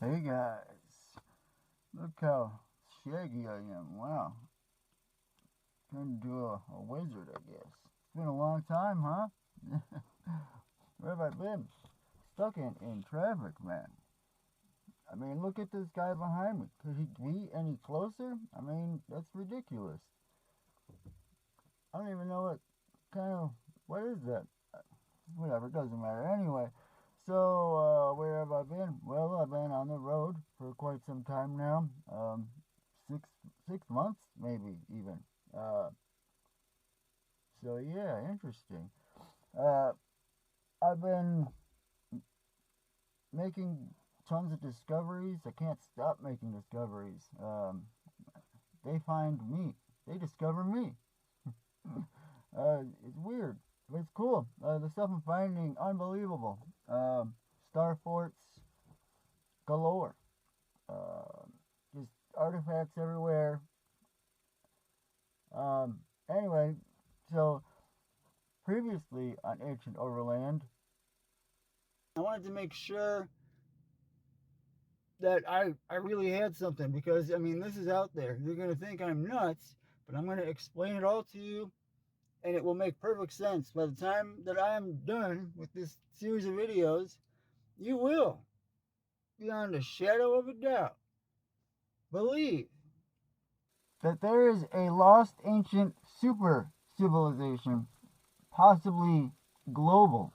Hey guys, look how shaggy I am. Wow, turned into a wizard, I guess. It's been a long time, huh? Where have I been? Stuck in traffic, man. I mean, look at this guy behind me. Could he be any closer? I mean, that's ridiculous. I don't even know what is that? Whatever, it doesn't matter. Anyway, so where have I been? Well, I've been on the road for quite some time now. Six 6 months, maybe even. Uh, so yeah, interesting. Uh, I've been making tons of discoveries. I can't stop making discoveries. They find me. They discover me. It's weird, but it's cool. The stuff I'm finding, unbelievable. Star forts galore. Uh, just artifacts everywhere. Um, anyway, so previously on Ancient Overland, I wanted to make sure that I really had something because, I mean, this is out there. You're going to think I'm nuts, but I'm going to explain it all to you and it will make perfect sense. By the time that I am done with this series of videos, you will, beyond a shadow of a doubt, believe that there is a lost ancient super civilization, possibly global.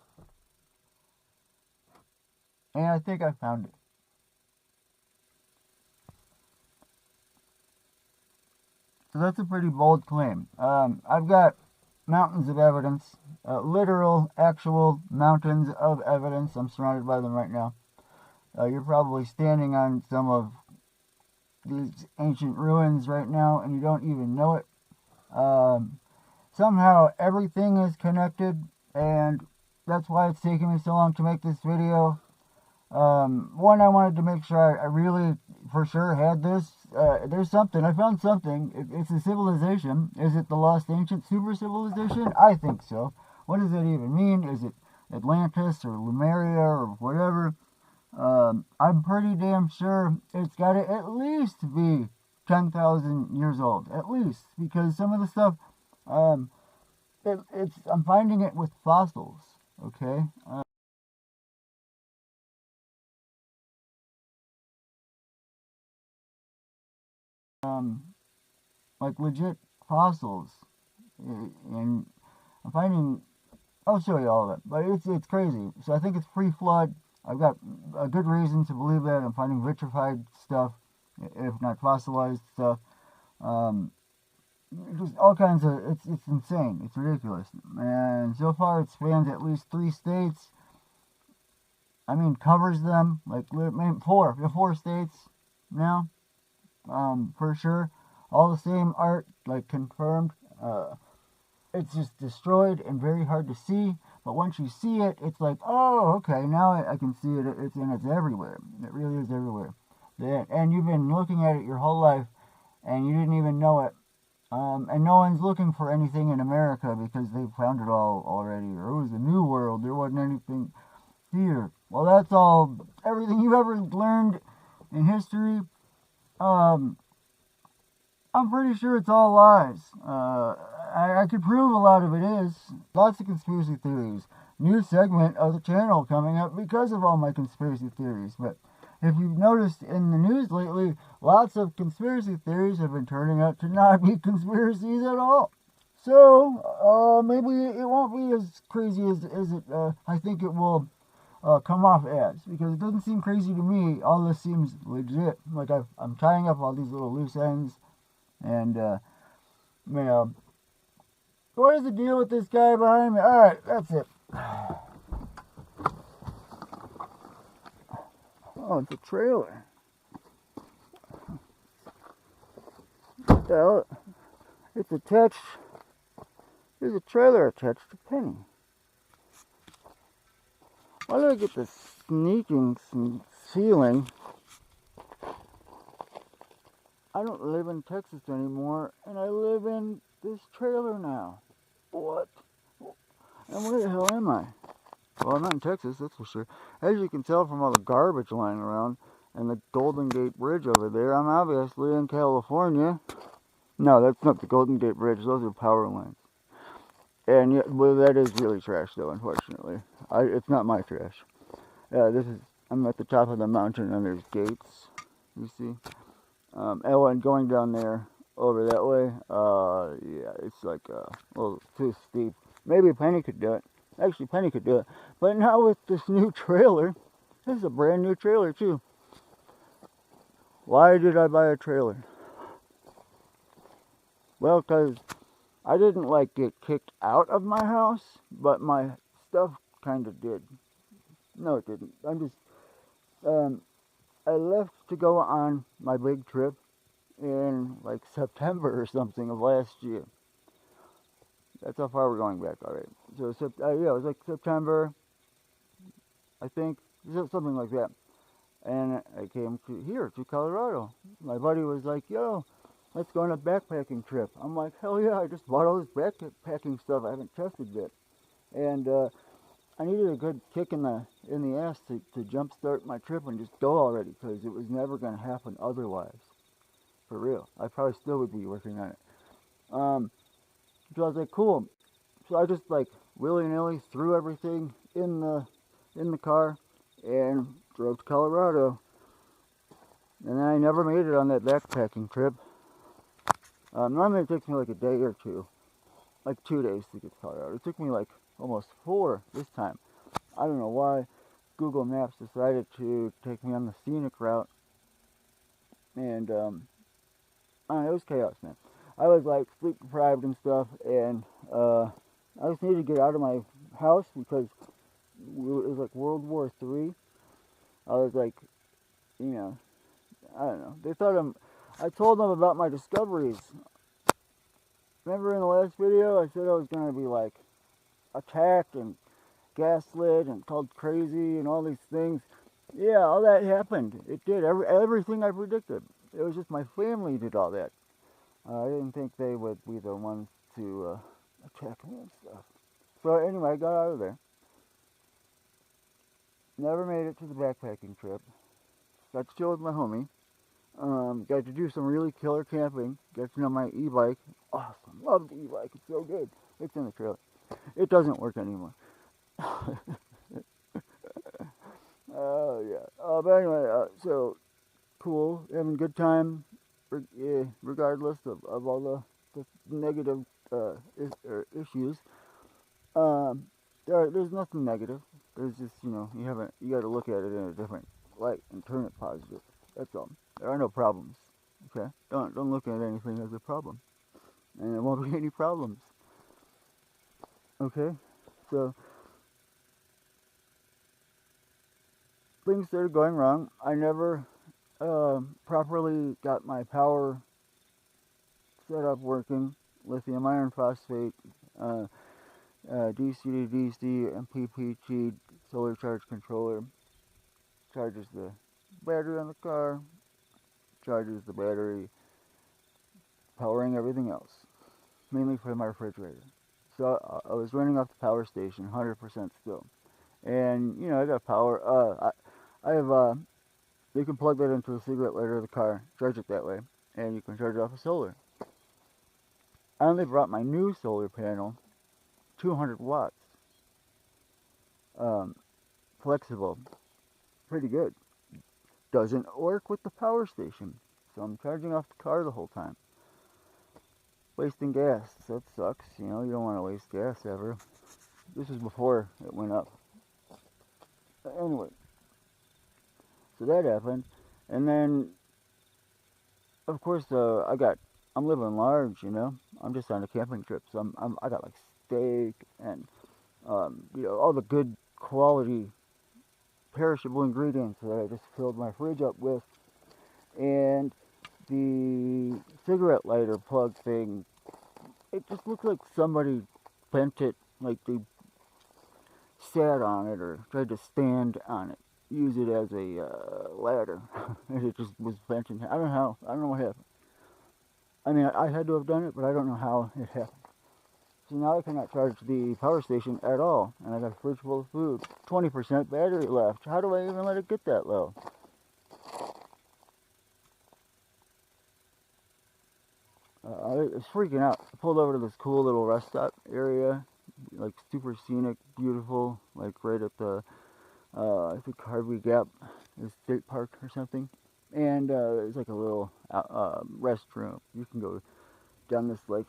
And I think I found it. So that's a pretty bold claim. I've got mountains of evidence, literal, actual mountains of evidence. I'm surrounded by them right now. You're probably standing on some of these ancient ruins right now and you don't even know it. Somehow everything is connected, and that's why it's taking me so long to make this video. One, I wanted to make sure I really, for sure, had this. There's something. I found something. It's a civilization. Is it the lost ancient super civilization? I think so. What does that even mean? Is it Atlantis or Lemuria or whatever? I'm pretty damn sure it's got to at least be 10,000 years old. At least. Because some of the stuff, um, I'm finding it with fossils. Okay? Um, like legit fossils. And I'm finding, I'll show you all of it, but it's crazy. So I think it's pre-flood. I've got a good reason to believe that. I'm finding vitrified stuff, if not fossilized stuff. Um, just all kinds of, it's insane. It's ridiculous. And so far it spans at least 3 states. I mean, covers them, like maybe four states now, for sure. All the same art, like confirmed. It's just destroyed and very hard to see. But once you see it, it's like, oh, okay, now I can see it. It's everywhere. It really is everywhere. And you've been looking at it your whole life, and you didn't even know it. And no one's looking for anything in America because they found it all already. Or it was a new world. There wasn't anything here. Well, that's all. Everything you've ever learned in history. Um, I'm pretty sure it's all lies. I could prove a lot of it is. Lots of conspiracy theories. New segment of the channel coming up because of all my conspiracy theories. But if you've noticed in the news lately, lots of conspiracy theories have been turning out to not be conspiracies at all. So, maybe it won't be as crazy as it, I think it will come off as. Because it doesn't seem crazy to me. All this seems legit. Like I'm tying up all these little loose ends. And, you know, what is the deal with this guy behind me? Alright, that's it. Oh, it's a trailer. What the hell? It's attached. There's a trailer attached to Penny. Why do I get this sneaking feeling? I don't live in Texas anymore, and I live in this trailer now. What? And where the hell am I? Well, I'm not in Texas, that's for sure. As you can tell from all the garbage lying around, and the Golden Gate Bridge over there. I'm obviously in California. No, that's not the Golden Gate Bridge. Those are power lines. And yeah, well, that is really trash, though. Unfortunately, it's not my trash. I'm at the top of the mountain, and there's gates. You see? And going down there over that way, yeah, it's like a little too steep. Maybe Penny could do it. Actually, Penny could do it. But now with this new trailer, this is a brand new trailer too. Why did I buy a trailer? Well, because I didn't like get kicked out of my house, but my stuff kind of did. No, it didn't. I left to go on my big trip in like September or something of last year. That's how far we're going back, alright. So, yeah, it was like September, I think, something like that. And I came to Colorado. My buddy was like, yo, let's go on a backpacking trip. I'm like, hell yeah, I just bought all this backpacking stuff I haven't tested yet. And I needed a good kick in the ass to jumpstart my trip and just go already, because it was never going to happen otherwise. For real. I probably still would be working on it. So I was like, cool. So I just like willy-nilly threw everything in the car and drove to Colorado. And then I never made it on that backpacking trip. Normally it takes me like a day or two, like 2 days to get to Colorado. It took me like almost 4 this time. I don't know why Google Maps decided to take me on the scenic route. And I don't know, it was chaos, man. I was like sleep deprived and stuff, and I just needed to get out of my house because it was like World War III. I was like, you know, I don't know. They thought I told them about my discoveries. Remember in the last video, I said I was going to be like attacked and gaslit and called crazy and all these things. Yeah, all that happened. It did. Everything I predicted. It was just my family did all that. I didn't think they would be the ones to attack me and stuff. So anyway, I got out of there. Never made it to the backpacking trip. Got to chill with my homie. Got to do some really killer camping. Got to know my e-bike. Awesome. Love the e-bike. It's so good. It's in the trailer. It doesn't work anymore. Oh, yeah. But anyway, so cool. Having a good time regardless of all the negative issues. There's nothing negative. There's just, you got to look at it in a different light and turn it positive. That's all. There are no problems. Okay? Don't look at anything as a problem. And there won't be any problems. Okay? So, things started going wrong. I never properly got my power set up working. Lithium iron phosphate, DC to DC, MPPT, solar charge controller. Charges the battery on the car, charges the battery, powering everything else, mainly for my refrigerator. So I was running off the power station 100% still. And, I got power. I have, you can plug that into the cigarette lighter of the car, charge it that way, and you can charge it off of solar. I only brought my new solar panel, 200 watts. Flexible. Pretty good. Doesn't work with the power station. So I'm charging off the car the whole time. Wasting gas. That sucks. You don't want to waste gas ever. This was before it went up. Anyway. So that happened. And then, of course, I'm living large, I'm just on a camping trip. So I got like steak and, all the good quality perishable ingredients that I just filled my fridge up with. And the cigarette lighter plug thing, it just looked like somebody bent it, like they sat on it or tried to stand on it, use it as a ladder, and it just was bent in half. I don't know what happened. I mean, I had to have done it, but I don't know how it happened. So now I cannot charge the power station at all, and I got a fridge full of food, 20% battery left. How do I even let it get that low? was freaking out. I pulled over to this cool little rest stop area, like super scenic, beautiful, like right at the, I think Harvey Gap is State Park or something. And there's like a little restroom. You can go down this, like,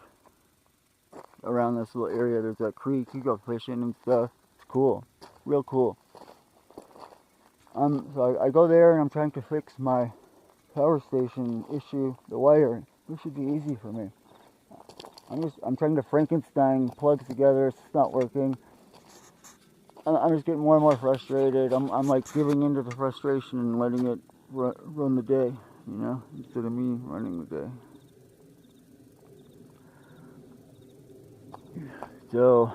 around this little area. There's a creek. You go fishing and stuff. It's cool. Real cool. So I go there and I'm trying to fix my power station issue, the wire. This should be easy for me. I'm trying to Frankenstein plugs together. It's not working. I'm just getting more and more frustrated. I'm like giving into the frustration and letting it run the day, you know, instead of me running the day. So,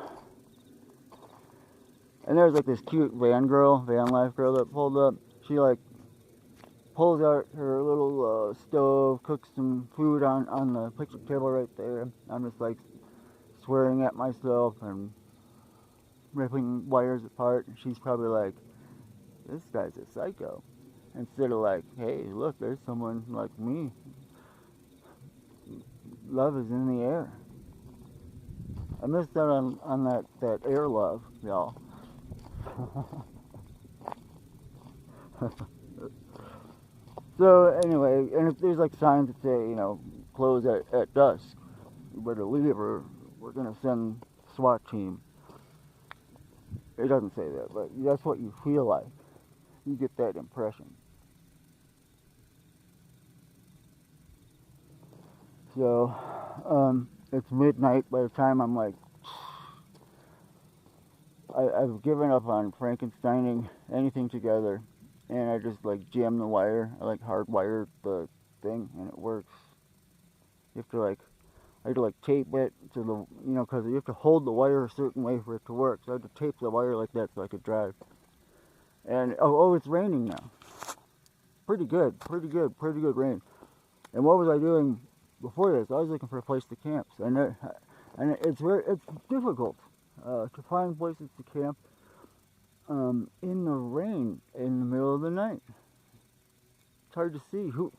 and there's like this cute van life girl that pulled up. She like pulls out her little stove, cooks some food on the picnic table right there. I'm just like swearing at myself and ripping wires apart. And she's probably like, this guy's a psycho. Instead of like, hey, look, there's someone like me. Love is in the air. I missed out on that air love, y'all. So anyway, and if there's like signs that say, you know, close at dusk, you better leave or we're gonna send SWAT team. It doesn't say that, but that's what you feel like. You get that impression. So, it's midnight by the time I'm like, I've given up on Frankensteining anything together, and I just like jam the wire. I like hardwired the thing, and it works. You have to like, I had to like tape it to the, you know, because you have to hold the wire a certain way for it to work. So I had to tape the wire like that so I could drive. And oh, it's raining now. Pretty good rain. And what was I doing before this? I was looking for a place to camp, and it's difficult to find places to camp in the rain in the middle of the night. It's hard to see. Who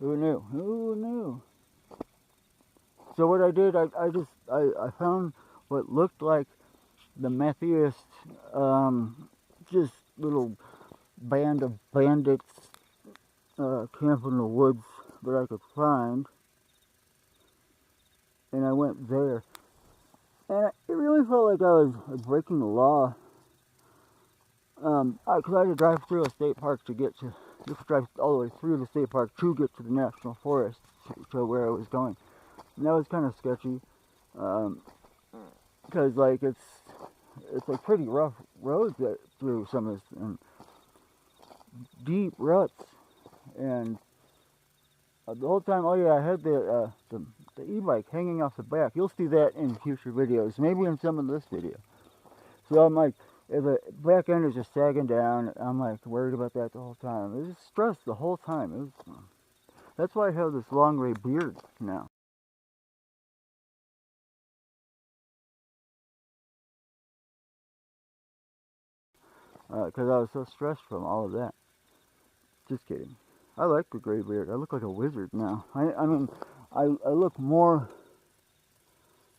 knew? So what I did, I found what looked like the methiest, just little band of bandits camp in the woods that I could find, and I went there. And it really felt like I was breaking the law, because I had to drive through a state park to get to, you have to drive all the way through the state park to get to the national forest, to where I was going. And that was kind of sketchy, because like it's like pretty rough roads through some of this, and deep ruts, and the whole time, oh yeah, I had the e-bike hanging off the back. You'll see that in future videos, maybe in some of this video. So I'm like, the back end is just sagging down. I'm like worried about that the whole time. It was just stress the whole time. That's why I have this long gray beard now. Because I was so stressed from all of that. Just kidding. I like the gray beard. I look like a wizard now. I mean, I look more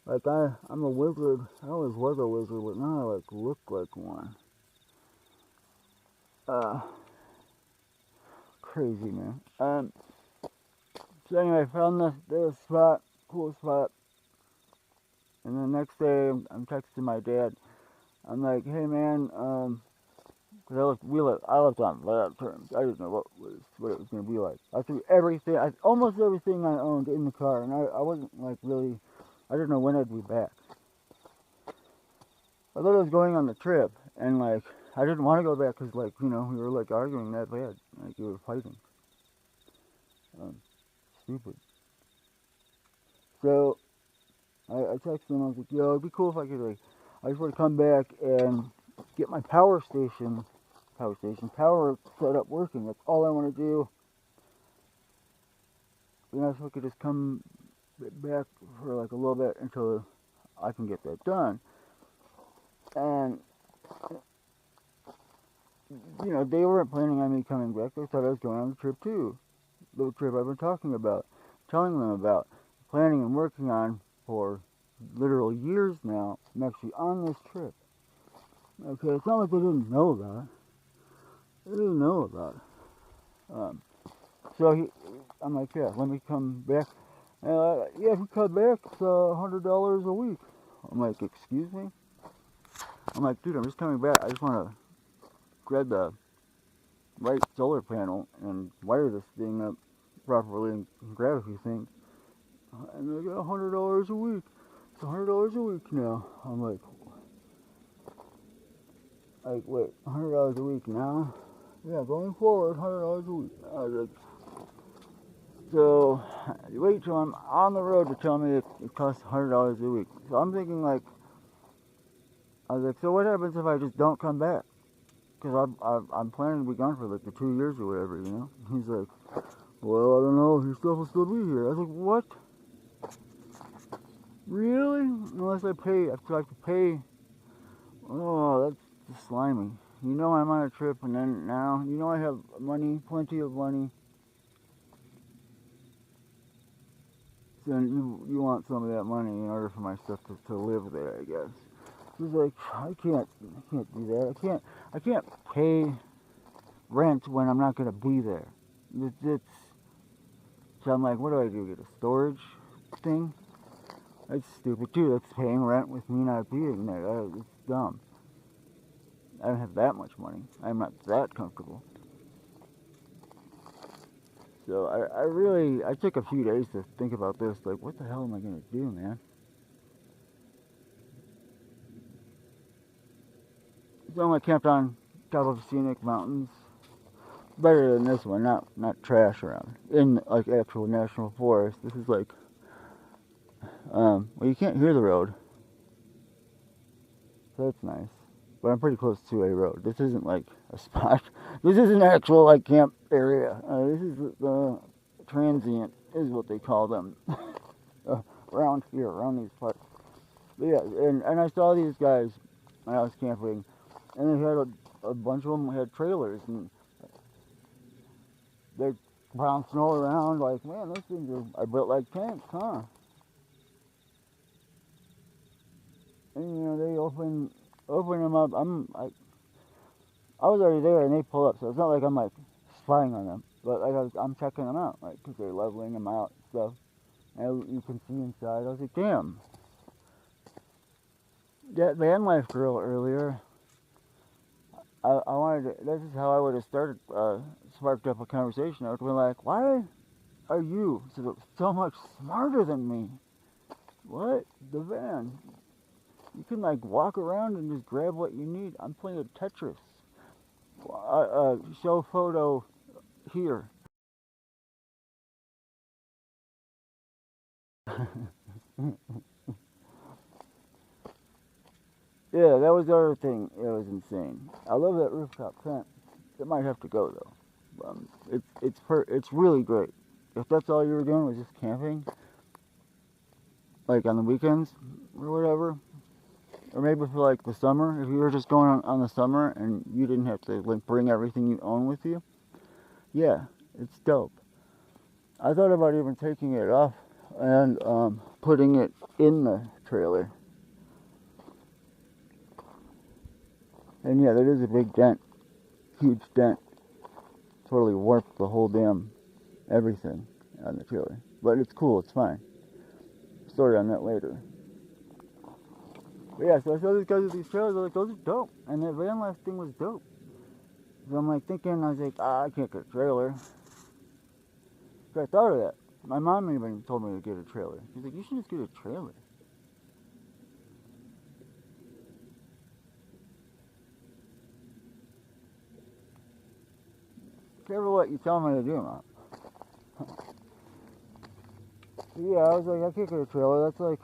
like I'm a wizard. I always was a wizard, but now I like look like one. Crazy, man. So anyway, I found this spot, cool spot. And the next day, I'm texting my dad. I'm like, hey man, because I lived on bad terms. I didn't know what it was going to be like. I threw everything, almost everything I owned in the car, and I wasn't like really, I didn't know when I'd be back. I thought I was going on the trip, and like, I didn't want to go back because, like, you know, we were like arguing that bad, like we were fighting. Stupid. So I texted him. I was like, yo, it'd be cool if I could, like, I just want to come back and get my power set up working. That's all I want to do. You know, so I could just come back for like a little bit until I can get that done. And you know, they weren't planning on me coming back. They thought I was going on the trip too, the trip I've been talking about, telling them about. planning and working on for literal years now. I'm actually on this trip. Okay, it's not like they didn't know about it. They didn't know about it. So I'm like, yeah, let me come back. Yeah, if you come back, it's $100 a week. I'm like, excuse me? I'm like, dude, I'm just coming back. I just want to grab the right solar panel and wire this thing up properly and grab a few things. And they got $100 a week. It's $100 a week now. I'm like, wait, $100 a week now? Yeah, going forward, $100 a week. I was like, so you wait till I'm on the road to tell me it costs $100 a week. So I'm thinking like, I was like, so what happens if I just don't come back? Because I'm planning to be gone for like the 2 years or whatever, you know? He's like, well, I don't know, your stuff will still be here. I was like, what? Really? Unless I pay, I have to pay. Oh, that's just slimy. You know I'm on a trip, and then now, you know I have money, plenty of money. So you want some of that money in order for my stuff to live there, I guess. He's like, I can't do that. I can't pay rent when I'm not gonna be there. So I'm like, what do I do? Get a storage thing? That's stupid too. That's paying rent with me not being there. It's dumb. I don't have that much money. I'm not that comfortable. So I took a few days to think about this. Like, what the hell am I gonna do, man? So I camped on top of scenic mountains. Better than this one, not trash around. In like actual national forest. This is like, well, you can't hear the road. So that's nice. But I'm pretty close to a road. This isn't like a spot. This is an actual like camp area. This is the transient is what they call them around here, around these parts. But yeah, and I saw these guys when I was camping, and they had a bunch of them had trailers, and they're bouncing all around like, man, those things are built like tanks, huh? And you know, they open them up. I was already there, and they pull up, so it's not like I'm like spying on them, but like I'm checking them out, like, because they're leveling them out and stuff. And you can see inside. I was like, damn. That van life girl earlier, I wanted to, this is how I would have started, sparked up a conversation. I would have been like, why are you so much smarter than me? What? The van. You can like walk around and just grab what you need. I'm playing Tetris. Show photo here. Yeah, that was the other thing. It was insane. I love that rooftop tent. It might have to go though. It's really great. If that's all you were doing was just camping, like on the weekends or whatever, or maybe for like the summer, if you were just going on the summer and you didn't have to like bring everything you own with you, yeah, it's dope. I thought about even taking it off and putting it in the trailer. And yeah, there is a big dent, huge dent. Totally warped the whole damn everything on the trailer. But it's cool, it's fine. Story on that later. But yeah, so I saw these guys with these trailers, I was like, those are dope. And that van life thing was dope. So I'm like thinking, I was like, I can't get a trailer. So I thought of that. My mom even told me to get a trailer. She's like, you should just get a trailer. Careful what you tell me to do, Mom. Yeah, I was like, I can't get a trailer. That's like,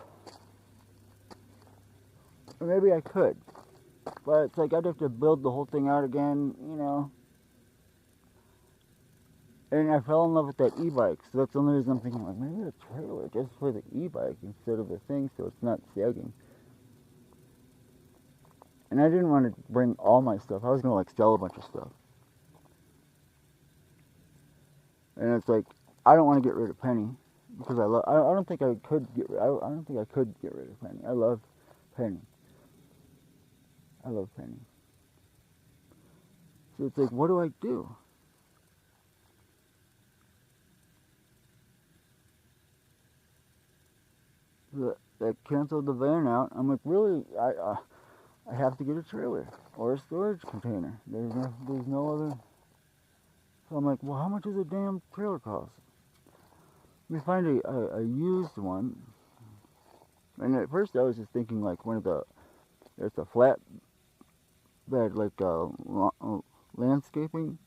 or maybe I could. But it's like, I'd have to build the whole thing out again, you know. And I fell in love with that e-bike. So that's the only reason I'm thinking, like, maybe a trailer just for the e-bike instead of the thing so it's not sagging. And I didn't want to bring all my stuff. I was going to, like, sell a bunch of stuff. And it's like, I don't want to get rid of Penny, because I don't think I could I don't think I could get rid of painting. I love painting. I love painting. So it's like, what do I do? That canceled the van out. I'm like, really? I have to get a trailer or a storage container. There's no other. So I'm like, well, how much does a damn trailer cost? We find a used one, and at first I was just thinking like one of it's a flat bed, like landscaping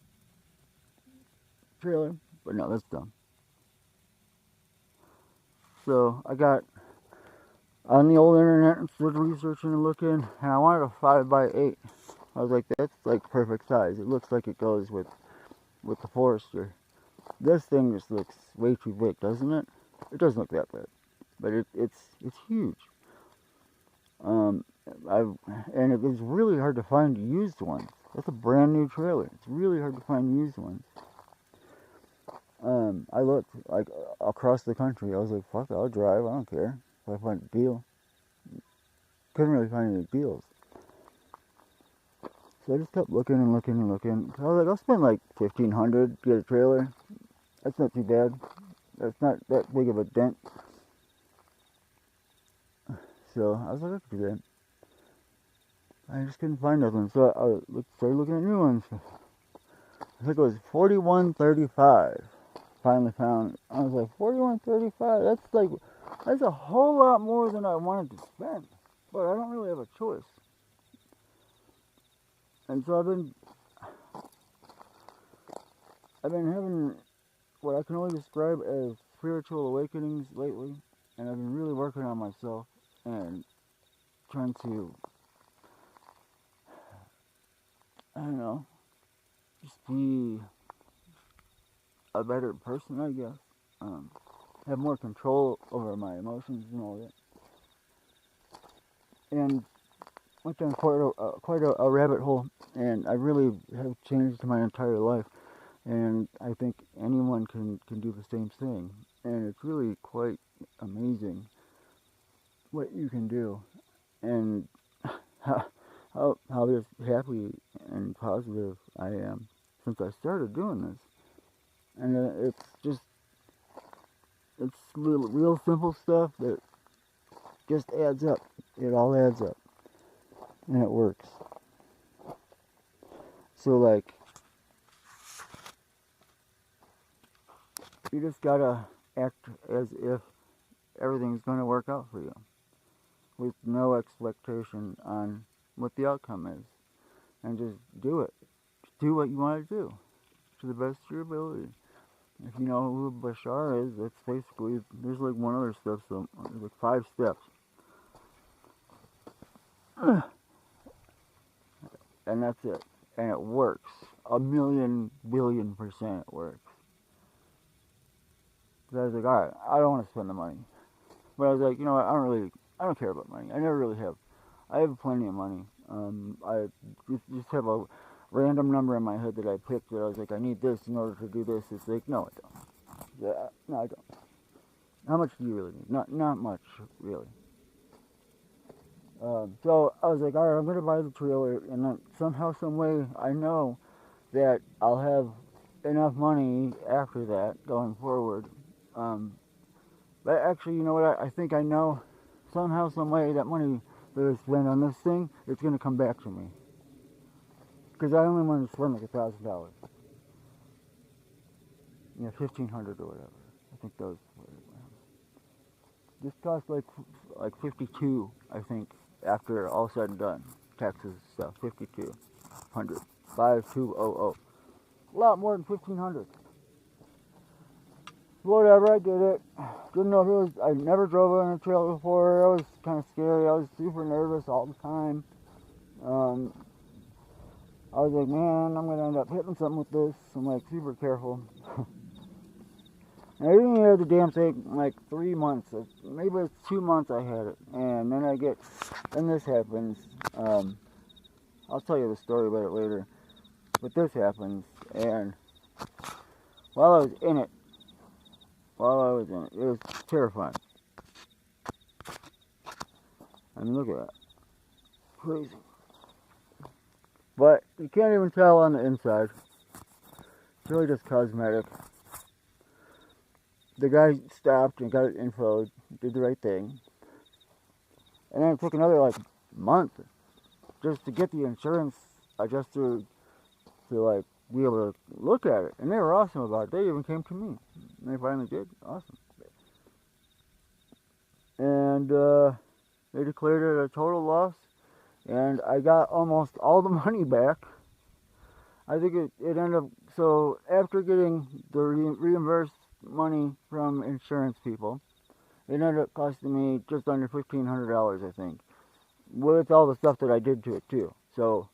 trailer, but no, that's dumb. So I got on the old internet and started researching and looking, and I wanted a 5x8. I was like, that's like perfect size. It looks like it goes with the Forester. This thing just looks way too big, doesn't it? It doesn't look that big, but it's huge. Um, and it was really hard to find used ones. That's a brand new trailer. It's really hard to find used ones. I looked like across the country. I was like, fuck, I'll drive. I don't care if I find a deal. Couldn't really find any deals. So I just kept looking and looking and looking. I was like, I'll spend like $1,500 to get a trailer. That's not too bad. That's not that big of a dent. So I was like, I could do that. I just couldn't find nothing. So I started looking at new ones. I think it was $41.35. Finally found. I was like, $41.35. That's a whole lot more than I wanted to spend. But I don't really have a choice. And so I've been having what I can only describe as spiritual awakenings lately, and I've been really working on myself and trying to, I don't know, just be a better person, I guess. Have more control over my emotions and all that. And went down quite a rabbit hole, and I really have changed my entire life. And I think anyone can do the same thing. And it's really quite amazing what you can do, and how just happy and positive I am since I started doing this. And it's real simple stuff that just adds up. It all adds up, and it works. So like, you just gotta act as if everything's gonna work out for you, with no expectation on what the outcome is, and just do it. Just do what you want to do to the best of your ability. If you know who Bashar is, that's basically, there's like one other step, so there's like 5 steps. And that's it. And it works. A million billion percent it works. Because I was like, alright, I don't want to spend the money. But I was like, you know what, I don't care about money. I never really have. I have plenty of money. I just have a random number in my head that I picked that I was like, I need this in order to do this. It's like, no, I don't. Yeah, no, I don't. How much do you really need? Not much, really. So I was like, all right, I'm going to buy the trailer, and then somehow, some way, I know that I'll have enough money after that going forward. But actually, you know what? I think I know somehow, some way, that money that I spend on this thing, it's going to come back to me. Because I only want to spend like $1,000. Yeah, 1,500 or whatever. I think those. This cost like 52, I think, after all said and done, taxes and stuff. 5,200, 5200. A lot more than 1,500. Whatever, I did it. Didn't know if it was. I never drove on a trailer before. I was kind of scary. I was super nervous all the time. I was like, man, I'm gonna end up hitting something with this. I'm like super careful. I didn't hear the damn thing like 3 months. Maybe it's 2 months I had it. And then this happens. I'll tell you the story about it later. But this happens, and while I was in it, while I was in it. It was terrifying. I mean, look at that. Crazy. But you can't even tell on the inside. It's really just cosmetic. The guy stopped and got it infoed, did the right thing. And then it took another like month just to get the insurance adjuster to like be able to look at it. And they were awesome about it. They even came to me. And they finally did. Awesome. And they declared it a total loss. And I got almost all the money back. I think it ended up, so after getting the reimbursed money from insurance people, it ended up costing me just under $1,500, I think, with all the stuff that I did to it too. So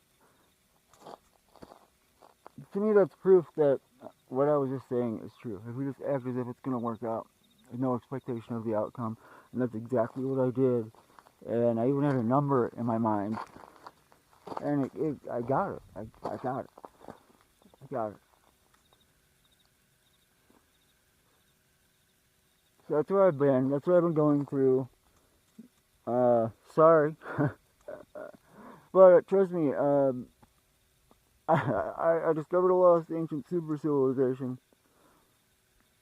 to me, that's proof that what I was just saying is true. If we just act as if it's going to work out, with no expectation of the outcome, and that's exactly what I did. And I even had a number in my mind, and I got it. I got it. I got it. So that's where I've been. That's what I've been going through. Sorry. But trust me, I discovered a lost ancient super civilization.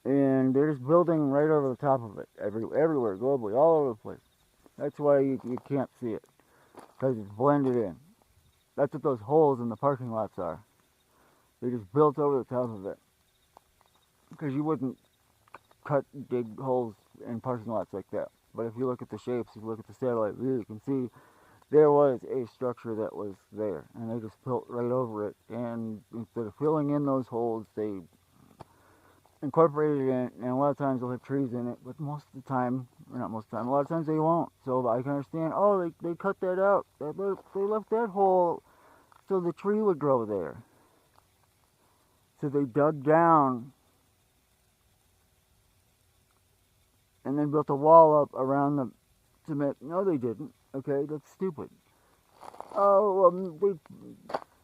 And they're just building right over the top of it. Everywhere, globally, all over the place. That's why you can't see it. Because it's blended in. That's what those holes in the parking lots are. They just built over the top of it. Because you wouldn't dig holes in parking lots like that. But if you look at the shapes, if you look at the satellite view, you can see there was a structure that was there. And they just built right over it. And instead of filling in those holes, they incorporated it in. And a lot of times they'll have trees in it. But most of the time, or not most of the time, a lot of times they won't. So I can understand, oh, they cut that out. They left that hole so the tree would grow there. So they dug down and then built a wall up around the cement. No, they didn't. Okay, that's stupid. Oh,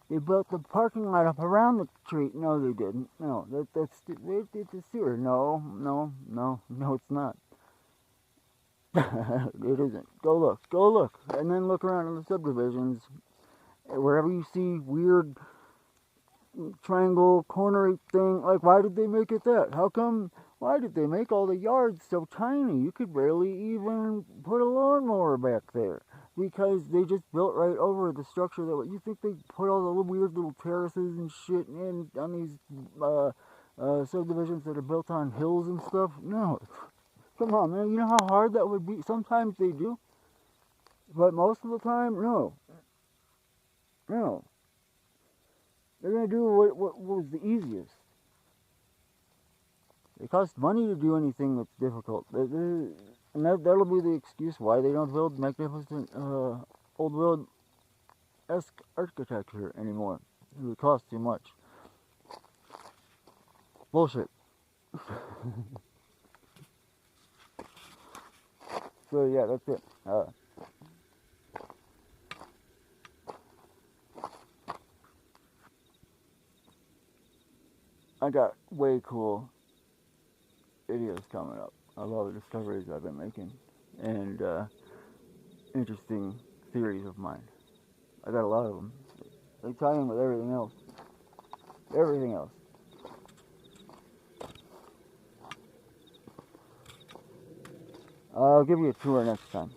they built the parking lot up around the tree. No, they didn't. No, that's it's a sewer. No, it's not. It isn't. Go look, and then look around in the subdivisions. Wherever you see weird triangle cornery thing, like why did they make it that? How come? Why did they make all the yards so tiny? You could barely even put a lawnmower back there because they just built right over the structure that you think they put all the weird little terraces and shit in on these subdivisions that are built on hills and stuff. No, come on, man. You know how hard that would be. Sometimes they do, but most of the time, no. They're gonna do what was the easiest. It costs money to do anything that's difficult. And that'll be the excuse why they don't build magnificent old world-esque architecture anymore. It would cost too much. Bullshit. So yeah, that's it. I got way cool videos coming up of all the discoveries I've been making and interesting theories of mine. I got a lot of them. They tie in with everything else. Everything else. I'll give you a tour next time.